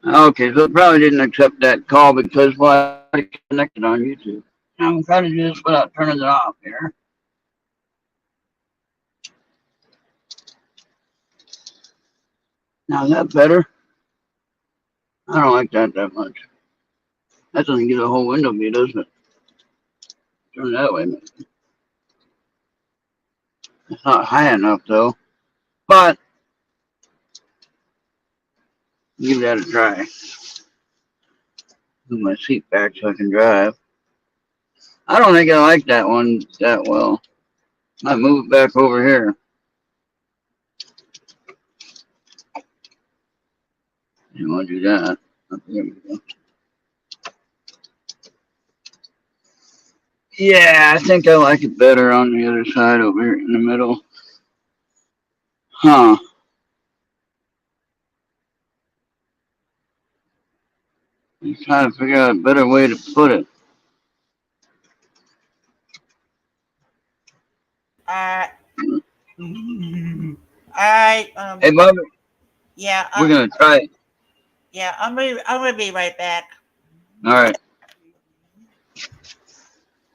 Okay, so it probably didn't accept that call because well, I connected on YouTube. I'm trying to do this without turning it off here. Now is that better? I don't like that much. That doesn't get a whole window view, does it? Turn it that way. It's not high enough though. But give that a try. Move my seat back so I can drive. I don't think I like that one that well. I move it back over here. You want to do that? Okay, there we go. Yeah, I think I like it better on the other side over here in the middle. Huh. I'm trying to figure out a better way to put it. Uh, alright, Hey, Bobby, yeah, we're going to try it. yeah, I'm gonna be right back. All right.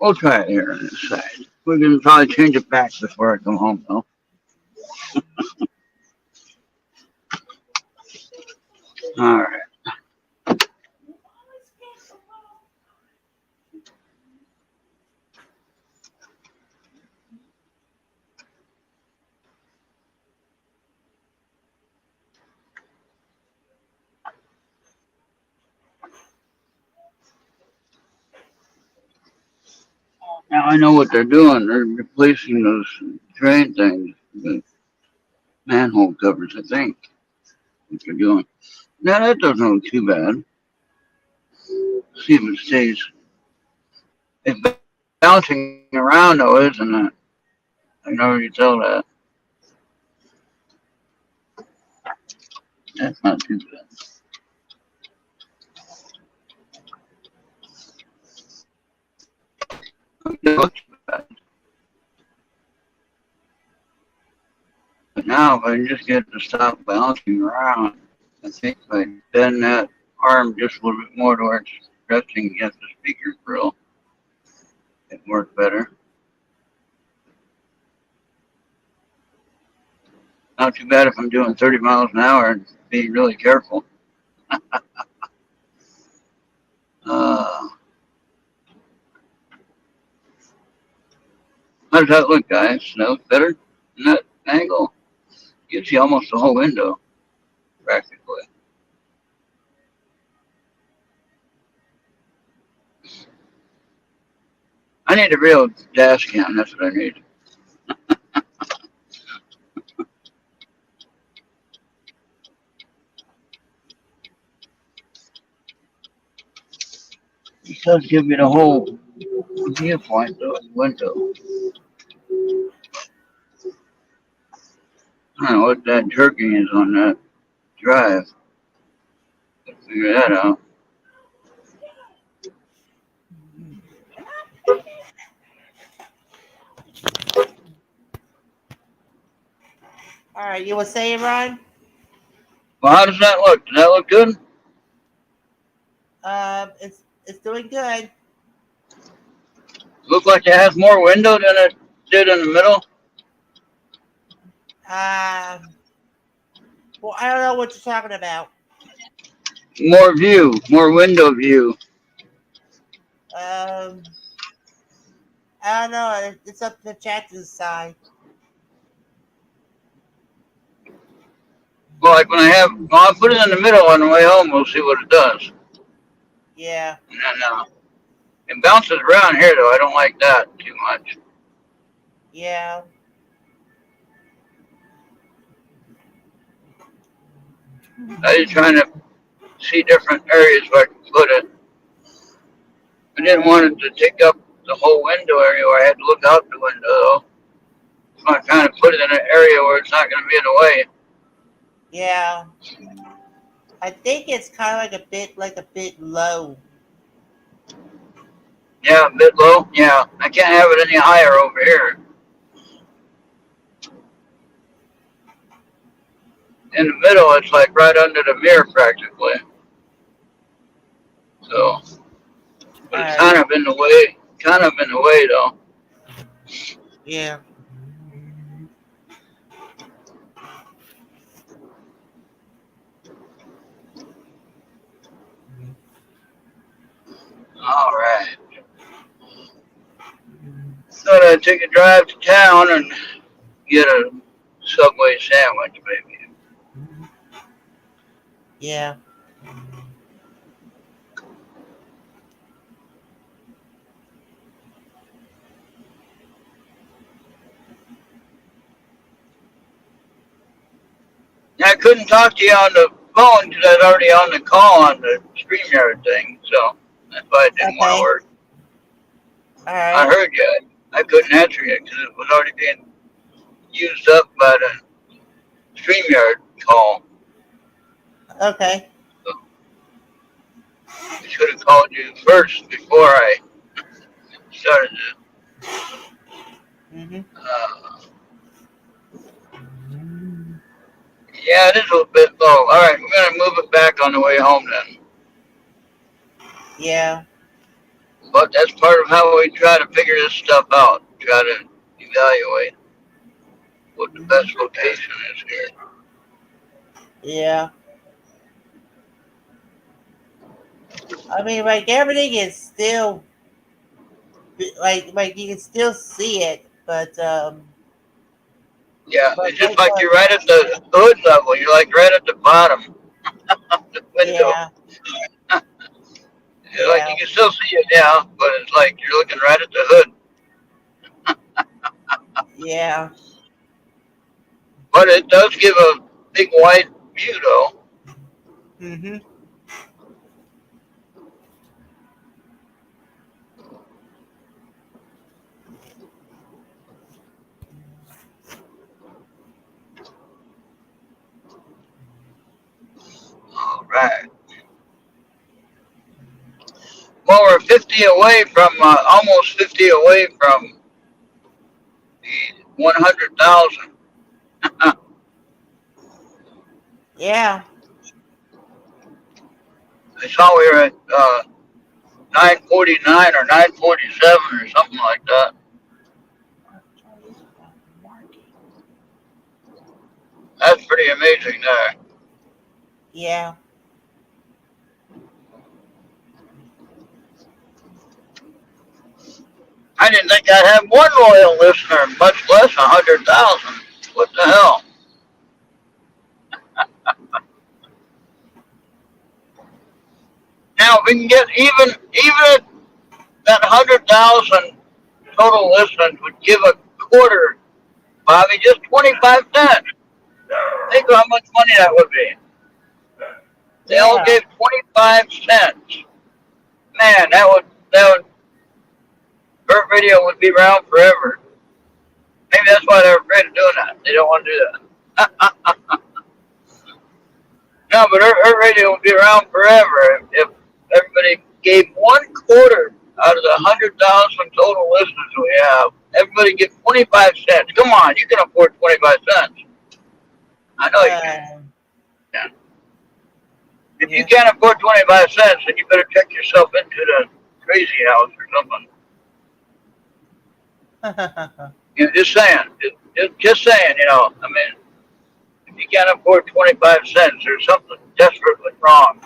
We'll try it here on this side. We're going to probably change it back before I come home, though. All right. Now I know what they're doing. They're replacing those drain things with manhole covers, I think. What they're doing. Now that doesn't look too bad. See if it stays. It's bouncing around though, isn't it? I can already tell that. That's not too bad. It looks bad. But now if I can just get it to stop bouncing around, I think if I bend that arm just a little bit more to where it's resting against the speaker grill, it work better. Not too bad if I'm doing 30 miles an hour and being really careful. Uh, how does that look, guys? That looks better in that angle. Gives you almost the whole window, practically. I need a real dash cam. That's what I need. It does give me the whole viewpoint, though, window. I don't know what that jerking is on that drive. Let's figure that out. Alright, you were saying, Ron? Well, how does that look? Does that look good? It's doing good. Look like it has more window than it did in the middle? Um, well, I don't know what you're talking about. More view, more window view. Um, I don't know. It's up to the chat to decide. Well, like when I'll put it in the middle on the way home. We'll see what it does. Yeah, And then, it bounces around here, though. I don't like that too much. yeah. I was trying to see different areas where I can put it. I didn't want it to take up the whole window area where I had to look out the window, though. So I kind of put it in an area where it's not going to be in the way. Yeah. I think it's kind of like a bit low. Yeah, a bit low. Yeah, I can't have it any higher over here. In the middle, it's like right under the mirror practically. So, but it's Alright. kind of in the way. Kind of in the way though. Yeah. All right. Thought I'd take a drive to town and get a Subway sandwich, maybe. Yeah. I couldn't talk to you on the phone because I was already on the call on the StreamYard thing, so that's why it didn't want to Okay. work. I Alright. heard you. I couldn't answer you because it was already being used up by the StreamYard call. Okay. So I should have called you first before I started it. Mm-hmm. Yeah, it is a little bit low. All right, we're going to move it back on the way home then. Yeah. But that's part of how we try to figure this stuff out. Try to evaluate what the best location is here. Yeah. I mean, like everything is still like you can still see it, Yeah, but it's just like like what? you're right at the hood level. You're like right at the bottom of the window. Yeah. You're like Yeah. you can still see it now, but it's like you're looking right at the hood. Yeah. But it does give a big wide view though. Mm-hmm. All right. Well, we're 50 away from, almost 50 away from the 100,000. Yeah. I saw we were at 949 or 947 or something like that. That's pretty amazing there. Yeah. I didn't think I'd have one loyal listener, much less 100,000. What the hell? Now, if we can get even if that 100,000 total listeners would give a quarter, Bobby, just 25 cents. Think of how much money that would be. They all Yeah. gave 25 cents. Man, that would, Burt Radio would be around forever. Maybe that's why they're afraid of doing that. They don't want to do that. No, but her radio would be around forever if everybody gave one quarter out of the 100,000 total listeners we have. Everybody give 25 cents. Come on, you can afford 25 cents. I know you can. Uh, Yeah. If you yeah. can't afford 25 cents, then you better check yourself into the crazy house or something. You know, just saying. Just saying, you know. I mean, if you can't afford 25 cents, there's something desperately wrong.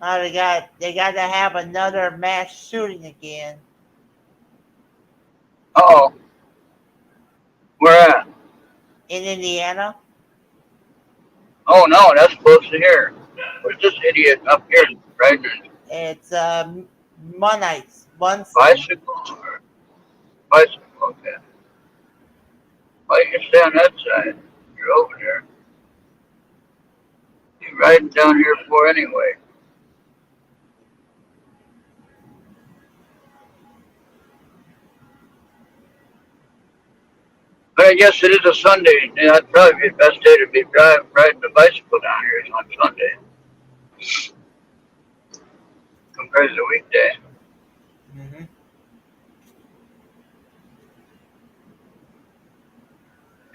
Oh, they got to have another mass shooting again Uh-oh. Where at? in Indiana. Oh, no, that's close to here. Where's this idiot up here riding his It's Munnites. bicycle? Or bicycle, okay. Why you can stay on that side? You're over there. You riding down here for anyway. But I guess it is a Sunday. Yeah, that'd probably be the best day to be riding a bicycle down here is on Sunday compared to the weekday. Mm-hmm.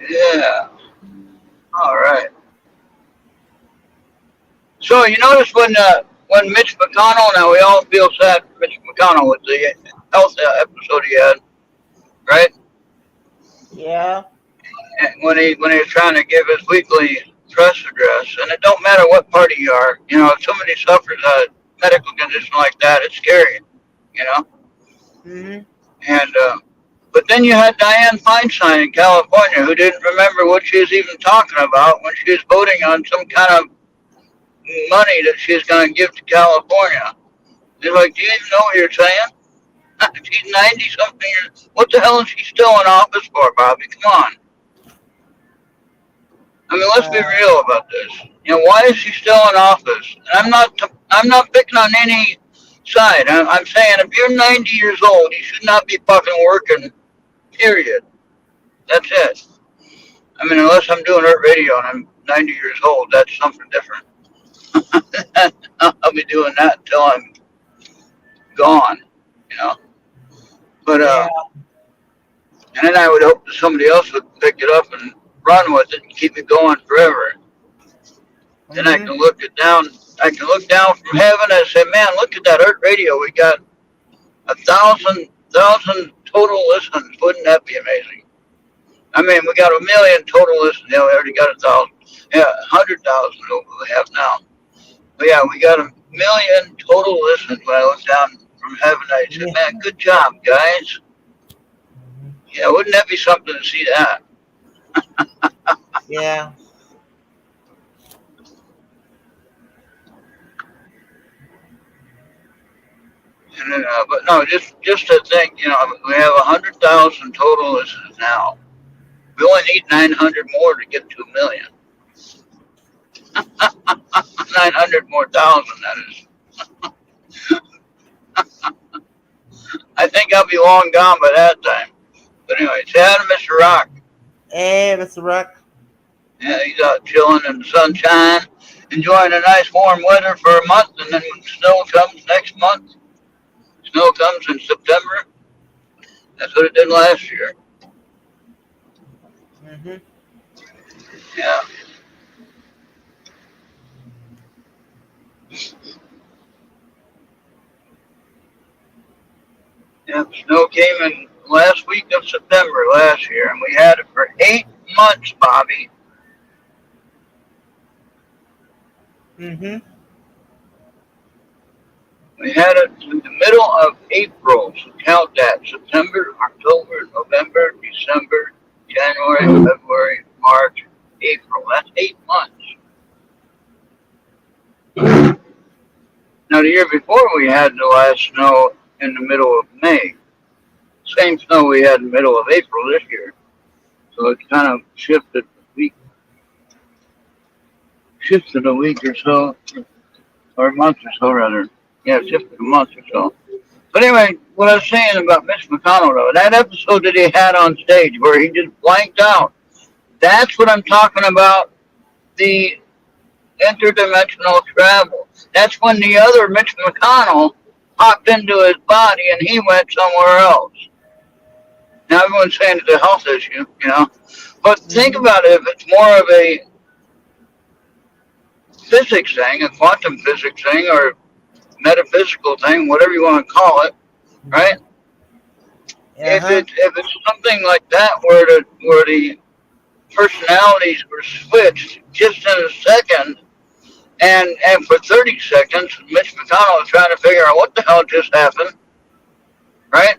Yeah. So you notice when Mitch McConnell, now we all feel sad for Mitch McConnell with the health episode he had, right? Yeah. And when he was trying to give his weekly press address, and it don't matter what party you are, you know, if somebody suffers a medical condition like that, it's scary, you know. Mhm. And but then you had Dianne Feinstein in California who didn't remember what she was even talking about when she was voting on some kind of money that she's going to give to California. They're like, do you even know what you're saying? She's 90 something years. What the hell is she still in office for, Bobby? Come on. I mean, let's be Uh, real about this. You know, why is she still in office? And I'm not picking on any side. I'm saying if you're 90 years old, you should not be fucking working. Period. That's it. I mean, unless I'm doing Earth Radio and I'm 90 years old, that's something different. I'll be doing that until I'm gone, you know. But yeah. and then I would hope that somebody else would pick it up and run with it and keep it going forever. Then I Mhm. can look it down. I can look down from heaven and say, "Man, look at that Earth Radio. We got 1,000 total listens. Wouldn't that be amazing?" I mean, we got 1,000,000 total listens. Yeah, we already got 1,000. Yeah, 100,000 we have now. But yeah, we got 1,000,000 total listens. When I looked down from heaven, I said, Yeah. "Man, good job, guys." Mhm. Yeah, wouldn't that be something to see that? Yeah. And then, but no, just to think, you know, we have 100,000 total listens now. We only need 900 more to get to 1,000,000. 900 more thousand, that is. I think I'll be long gone by that time. But anyway, say hi to Mr. Rock. Hey, Mr. Rock. Yeah, he's out chilling in the sunshine, enjoying a nice warm weather for a month, and then when snow comes next month, snow comes in September. That's what it did last year. Mhm. Yeah. Yeah, snow came in last week of September last year, and we had it for 8 months, Bobby. Mhm. We had it in the middle of April, so count that. September, October, November, December, January, February, March, April. That's 8 months. Now, the year before, we had the last snow in the middle of May. Same snow we had in the middle of April this year. So it's kind of shifted a week or so, or a month or so, rather. Yeah, shifted a month or so. But anyway, what I was saying about Mitch McConnell, though, that episode that he had on stage where he just blanked out, that's what I'm talking about, the interdimensional travel. That's when the other Mitch McConnell popped into his body and he went somewhere else. Now everyone's saying it's a health issue, you know. But think Mhm. about it, if it's more of a physics thing, a quantum physics thing, or metaphysical thing, whatever you want to call it, right? Uh huh. If it's something like that where the personalities were switched just in a second, and for 30 seconds, Mitch McConnell was trying to figure out what the hell just happened, right?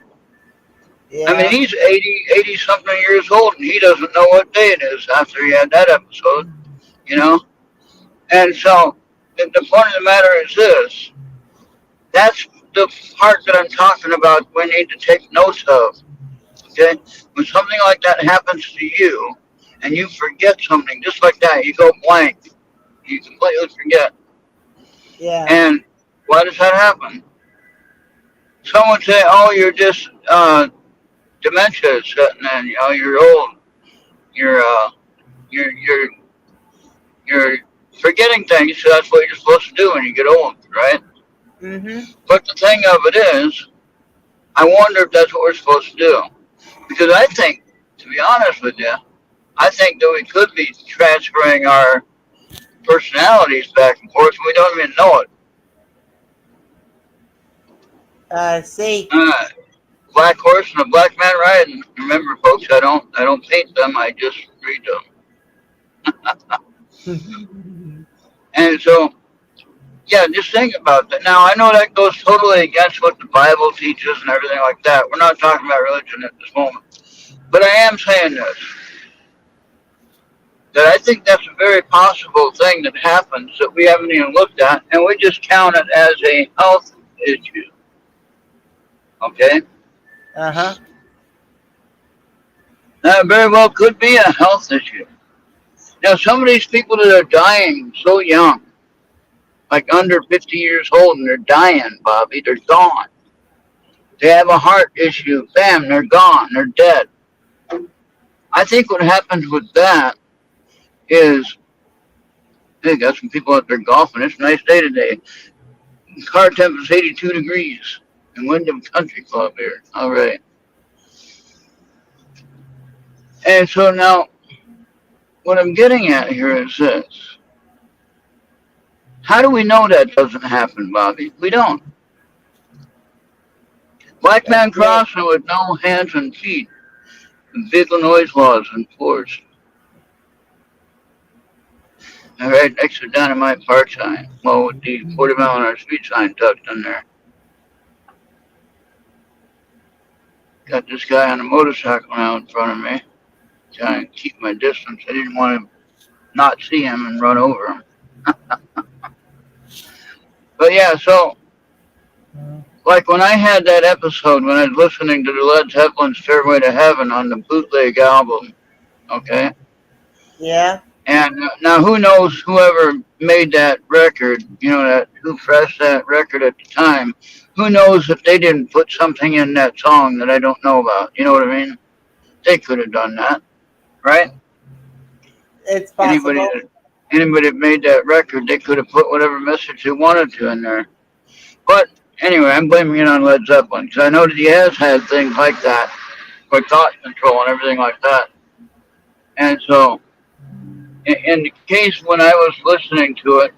I mean, Yeah. he's 80 something years old, and he doesn't know what day it is after he had that episode, you know? And so the point of the matter is this. That's the part that I'm talking about we need to take notes of, okay? When something like that happens to you, and you forget something just like that, you go blank. You completely forget. Yeah. And why does that happen? Someone say, "Oh, you're just dementia is setting in. You know, you're old. You're you're you're you're forgetting things. So that's what you're supposed to do when you get old, right?" Mhm. But the thing of it is, I wonder if that's what we're supposed to do. Because I think, to be honest with you, I think that we could be transferring our personalities back and forth. We don't even know it. See. Uh, Black horse and a black man riding. Remember, folks, I don't paint them. I just read them. And so, yeah, just think about that. Now, I know that goes totally against what the Bible teaches and everything like that. We're not talking about religion at this moment. But I am saying this, that I think that's a very possible thing that happens that we haven't even looked at, and we just count it as a health issue. Okay? Uh-huh. That very well could be a health issue. Now, some of these people that are dying so young, like under 50 years old, and they're dying, Bobby, they're gone. They have a heart issue, bam, they're gone, they're dead. I think what happens with that is, hey, got some people out there golfing. It's a nice day today. Car temp is 82 degrees in Wyndham Country Club here. All right. And so now, what I'm getting at here is this. How do we know that doesn't happen, Bobby? We don't. Black man crossing with no hands and feet. Vehicle noise laws enforced. All right, next to Dynamite Park sign. Well, with the 40-mile-an-hour speed sign tucked in there. Got this guy on a motorcycle now in front of me. Trying to keep my distance. I didn't want to not see him and run over him. But yeah, so, like when I had that episode, when I was listening to the Led Zeppelin Stairway to Heaven on the bootleg album, okay? Yeah. And now who knows whoever made that record, who pressed that record at the time, who knows if they didn't put something in that song that I don't know about, you know what I mean? They could have done that, right? It's possible. Anybody that made that record, they could have put whatever message they wanted to in there. But anyway, I'm blaming it on Led Zeppelin, because I know that he has had things like that, for thought control and everything like that. And so, in the case when I was listening to it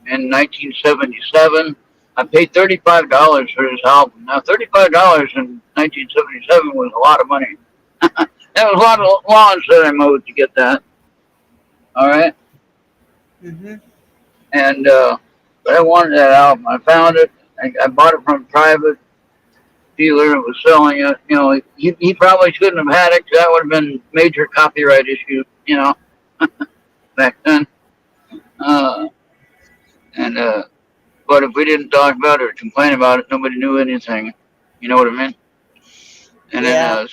in 1977, I paid $35 for this album. Now, $35 in 1977 was a lot of money. That was a lot of lawns that I mowed to get that. All right? Mm-hmm. And, but I wanted that album. I found it. I bought it from a private dealer that was selling it. He probably shouldn't have had it, because that would have been major copyright issue, back then. But if we didn't talk about it or complain about it, nobody knew anything. You know what I mean? And then,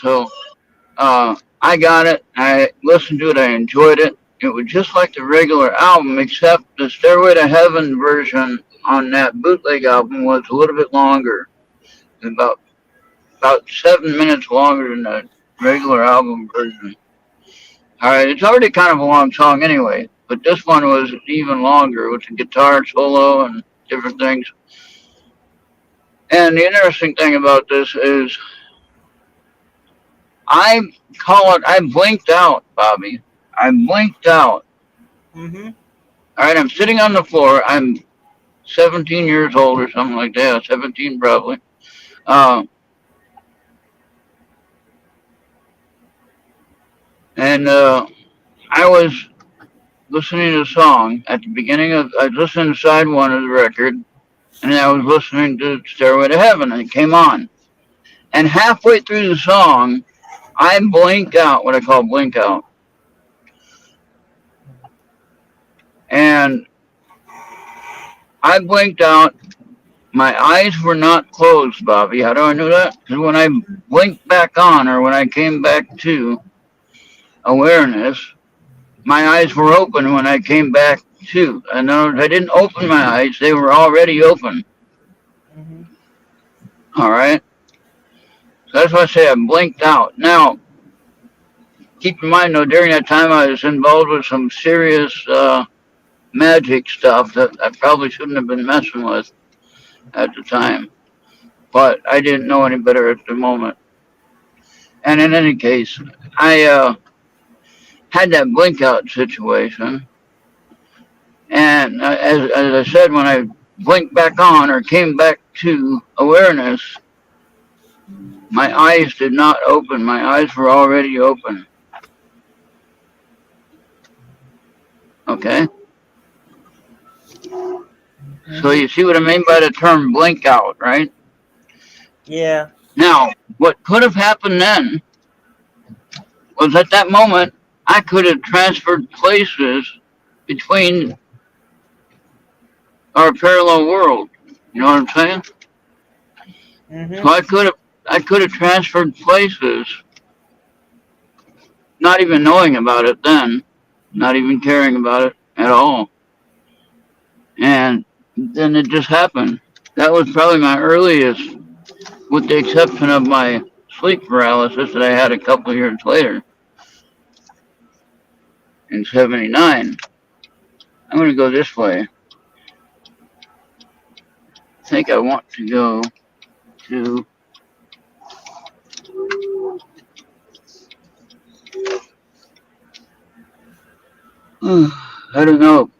I got it. I listened to it. I enjoyed it. It was just like the regular album, except the Stairway to Heaven version on that bootleg album was a little bit longer, about 7 minutes longer than the regular album version. All right, it's already kind of a long song anyway, but this one was even longer with the guitar solo and different things. And the interesting thing about this is I blinked out, Bobby. I blinked out. Mm-hmm. All right, I'm sitting on the floor. I'm 17 years old or something like that, 17 probably. And I was listening to a song at the beginning I was listening to side one of the record, and I was listening to Stairway to Heaven, and it came on. And halfway through the song, I blinked out, what I call blink out. And I blinked out. My eyes were not closed, Bobby. How do I know that? Because when I blinked back on, or when I came back to awareness, my eyes were open when I came back to. In other words, I didn't open my eyes. They were already open. Mm-hmm. All right? So that's why I say I blinked out. Now, keep in mind, though, during that time I was involved with some serious magic stuff that I probably shouldn't have been messing with at the time. But I didn't know any better at the moment. And in any case, I had that blink out situation. And as I said, when I blinked back on or came back to awareness, my eyes did not open. My eyes were already open. Okay? So you see what I mean by the term blink out, right? Yeah. Now, what could have happened then was at that moment, I could have transferred places between our parallel world. You know what I'm saying? So I could have transferred places, not even knowing about it then, not even caring about it at all. And then it just happened. That was probably my earliest, with the exception of my sleep paralysis that I had a couple of years later in '79. I'm going to go this way. I think I want to go to. I don't know.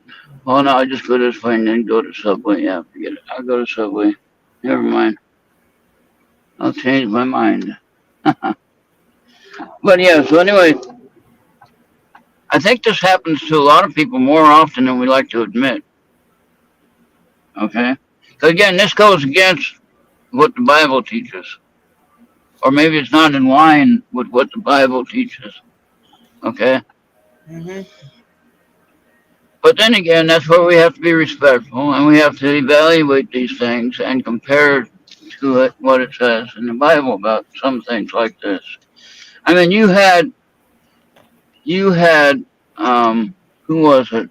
Well, no, I just go this way and then go to Subway. Yeah, forget it. I'll go to Subway. Never mind. I'll change my mind. But yeah, so anyway, I think this happens to a lot of people more often than we like to admit. Okay? So again, this goes against what the Bible teaches. Or maybe it's not in line with what the Bible teaches. Okay? But then again, that's where we have to be respectful and we have to evaluate these things and compare to it what it says in the Bible about some things like this. I mean, you had, who was it?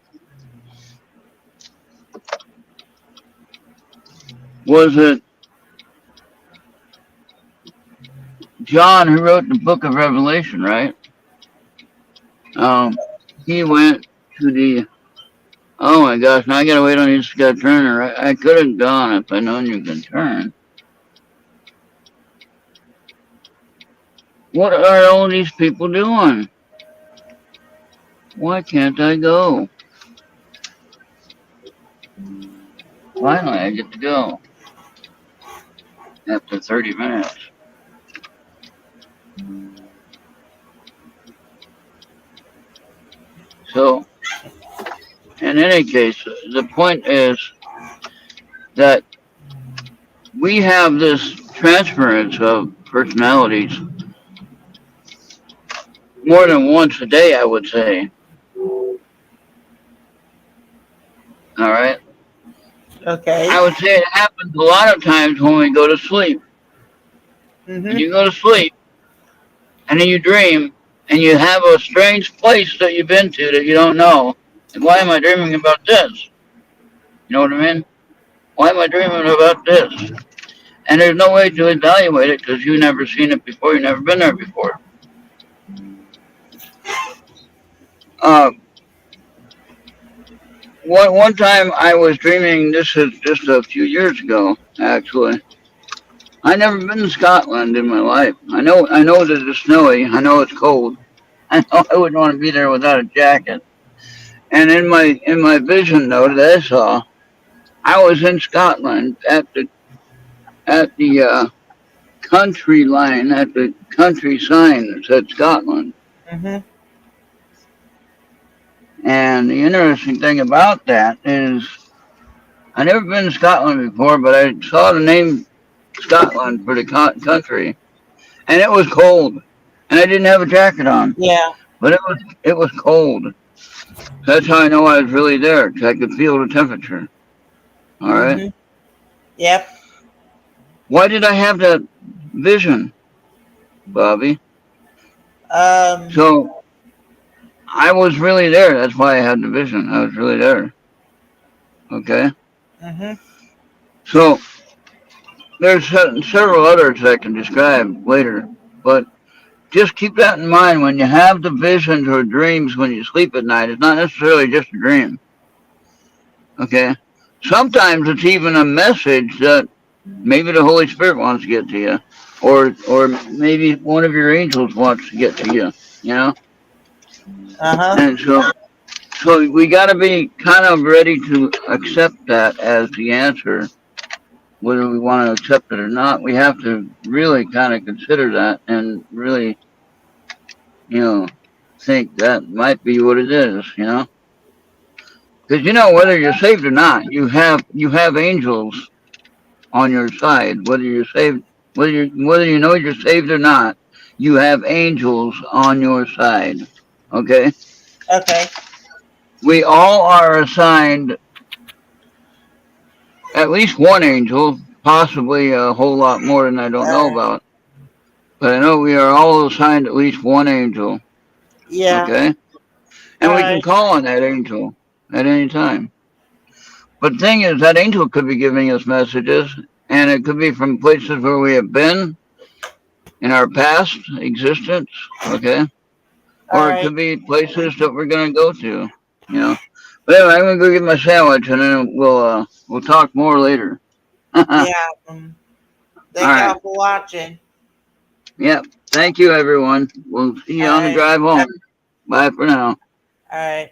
Was it John who wrote the book of Revelation, right? He went to the, oh my gosh, now I gotta wait on you, Scott Turner. I could have gone if I known you could turn. What are all these people doing? Why can't I go? Finally, I get to go after 30 minutes. So, in any case, the point is that we have this transference of personalities more than once a day, I would say. All right? Okay. I would say it happens a lot of times when we go to sleep. When you go to sleep and then you dream and you have a strange place that you've been to that you don't know. And why am I dreaming about this? You know what I mean? Why am I dreaming about this? And there's no way to evaluate it because you've never seen it before. You've never been there before. One time I was dreaming, this is just a few years ago, actually. I never been to Scotland in my life. I know that it's snowy. I know it's cold. I know I wouldn't want to be there without a jacket. And in my vision though that I saw, I was in Scotland at the country line, at the country sign that said Scotland. And the interesting thing about that is, I never been to Scotland before, but I saw the name Scotland for the country, and it was cold, and I didn't have a jacket on. Yeah. But it was cold. That's how I know I was really there, because I could feel the temperature. All right. Yep. Why did I have that vision, Bobby? So I was really there. That's why I had the vision. I was really there. Okay. So there's several others I can describe later, but just keep that in mind when you have the visions or dreams when you sleep at night. It's not necessarily just a dream. Okay. Sometimes it's even a message that maybe the Holy Spirit wants to get to you, or maybe one of your angels wants to get to you. You know. Uh-huh. And so So we got to be kind of ready to accept that as the answer. Whether we want to accept it or not, we have to really kind of consider that and really, think that might be what it is. Because whether you're saved or not, you have angels on your side. Whether you're saved, whether you know you're saved or not, you have angels on your side. Okay, Okay. we all are assigned at least one angel, possibly a whole lot more than I don't know Uh, about. But I know we are all assigned at least one angel. yeah. Okay, All and we can right. call on that angel at any time. But the thing is, that angel could be giving us messages, and it could be from places where we have been in our past existence, okay? All Or it right. could be places that we're gonna go to. But anyway, I'm gonna go get my sandwich, and then we'll talk more later. All Yeah. Thank right. y'all for watching. Yep. Thank you, everyone. We'll see you All on the right. drive home. Bye for now. All right.